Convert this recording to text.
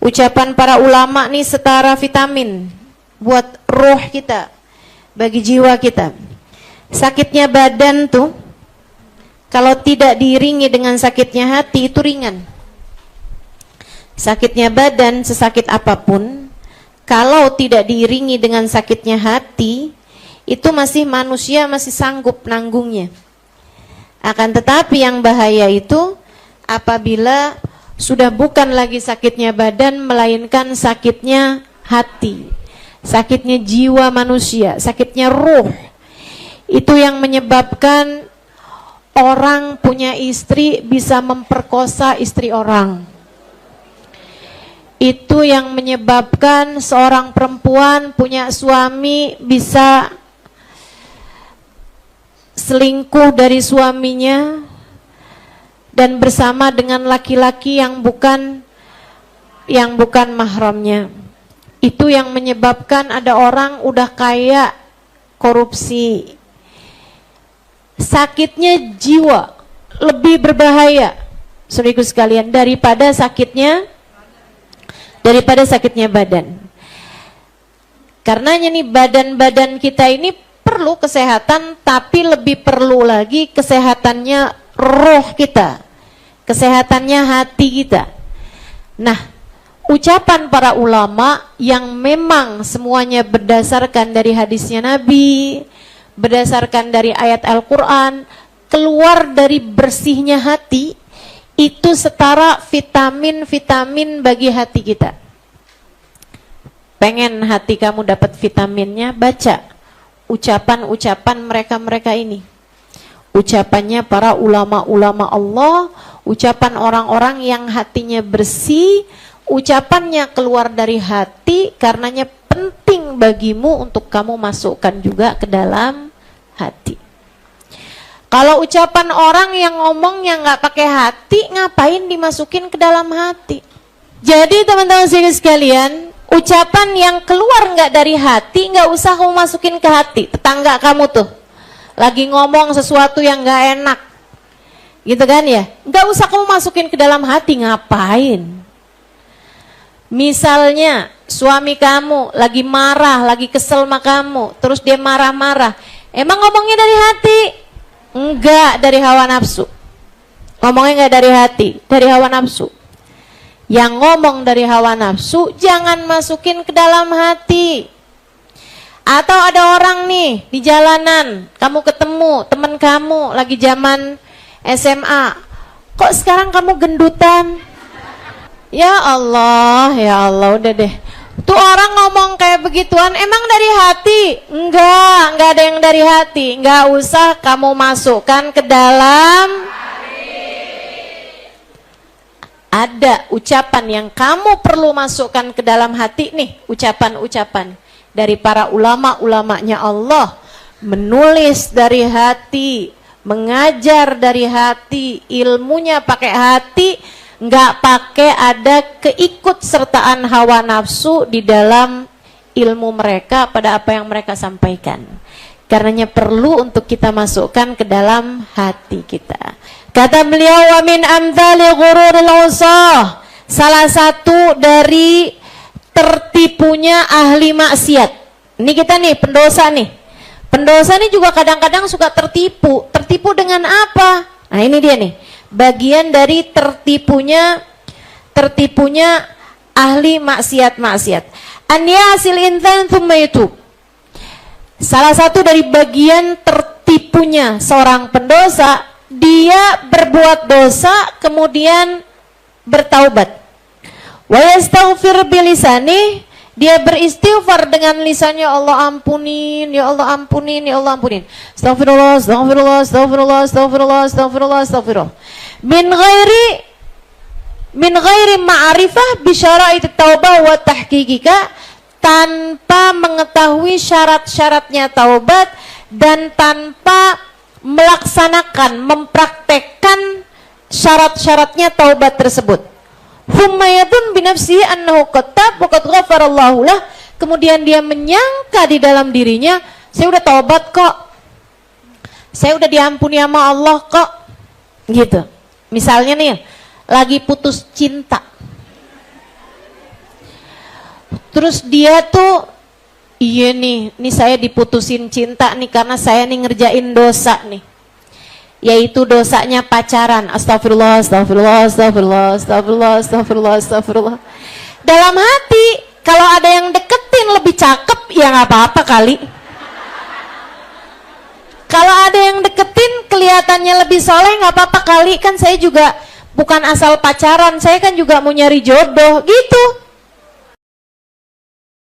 Ucapan para ulama nih setara vitamin buat roh kita, bagi jiwa kita. Sakitnya badan tuh kalau tidak diiringi dengan sakitnya hati itu ringan. Sakitnya badan sesakit apapun, kalau tidak diiringi dengan sakitnya hati, itu masih manusia masih sanggup nanggungnya. Akan tetapi yang bahaya itu apabila sudah bukan lagi sakitnya badan, melainkan sakitnya hati, sakitnya jiwa manusia, sakitnya ruh. Itu yang menyebabkan orang punya istri bisa memperkosa istri orang. Itu yang menyebabkan seorang perempuan punya suami bisa selingkuh dari suaminya dan bersama dengan laki-laki yang bukan mahramnya. Itu yang menyebabkan ada orang udah kaya korupsi. Sakitnya jiwa lebih berbahaya, saudaraku sekalian, daripada sakitnya badan. Karenanya nih badan-badan kita ini perlu kesehatan, tapi lebih perlu lagi kesehatannya roh kita, kesehatannya hati kita. Nah, ucapan para ulama yang memang semuanya berdasarkan dari hadisnya Nabi, berdasarkan dari ayat Al-Quran, keluar dari bersihnya hati, itu setara vitamin-vitamin bagi hati kita. Pengen hati kamu dapat vitaminnya, baca ucapan-ucapan mereka-mereka ini. Ucapannya para ulama-ulama Allah, ucapan orang-orang yang hatinya bersih, ucapannya keluar dari hati, karenanya penting bagimu untuk kamu masukkan juga ke dalam hati. Kalau ucapan orang yang ngomongnya nggak pakai hati, ngapain dimasukin ke dalam hati? Jadi teman-teman sekalian, ucapan yang keluar nggak dari hati, nggak usah kamu masukin ke hati. Tetangga kamu tuh lagi ngomong sesuatu yang nggak enak, gitu kan ya? Nggak usah kamu masukin ke dalam hati, ngapain? Misalnya suami kamu lagi marah, lagi kesel sama kamu, terus dia marah-marah, emang ngomongnya dari hati? Enggak, dari hawa nafsu. Ngomongnya enggak dari hati, dari hawa nafsu. Yang ngomong dari hawa nafsu jangan masukin ke dalam hati. Atau ada orang nih di jalanan, kamu ketemu teman kamu lagi zaman SMA, kok sekarang kamu gendutan? Ya Allah, udah deh. Tuh orang ngomong kayak begituan, emang dari hati? Enggak ada yang dari hati. Enggak usah kamu masukkan ke dalam hati. Ada ucapan yang kamu perlu masukkan ke dalam hati nih, ucapan-ucapan dari para ulama-ulamanya Allah, menulis dari hati, mengajar dari hati, ilmunya pakai hati, nggak pakai ada keikutsertaan hawa nafsu di dalam ilmu mereka pada apa yang mereka sampaikan. Karenanya perlu untuk kita masukkan ke dalam hati kita. Kata beliau, wa min amthali ghururil usah, salah satu dari tertipunya ahli maksiat. Ini kita nih pendosa nih. Pendosa nih juga kadang-kadang suka tertipu. Tertipu dengan apa? Nah ini dia nih, bagian dari tertipunya ahli maksiat-maksiat. An yasil insan thumma yatub. Salah satu dari bagian tertipunya seorang pendosa, dia berbuat dosa kemudian bertaubat. Wa yastaghfir bilisani, dia beristighfar dengan lisannya, Allah ampunin, ya Allah ampunin, ya Allah ampunin. Astagfirullah, astagfirullah, astagfirullah, astagfirullah, astagfirullah, astagfirullah. Min ghairi ma'rifah bi syara'it taubah wa tahqiqika, tanpa mengetahui syarat-syaratnya taubat dan tanpa melaksanakan, mempraktekkan syarat-syaratnya taubat tersebut. Hummayatun binafsihi annahu qattab wa qad ghafarallahu lah. Kemudian dia menyangka di dalam dirinya, saya udah taubat kok, saya udah diampuni sama Allah kok, gitu. Misalnya nih, lagi putus cinta, Terus dia tuh, iya nih saya diputusin cinta nih karena saya nih ngerjain dosa nih. Yaitu dosanya pacaran. Astagfirullah, astagfirullah, astagfirullah, astagfirullah, astagfirullah, astagfirullah. Dalam hati, kalau ada yang deketin lebih cakep, ya nggak apa-apa kali. Kalau ada yang deketin kelihatannya lebih soleh, nggak apa-apa kali. Kan saya juga bukan asal pacaran, saya kan juga mau nyari jodoh gitu.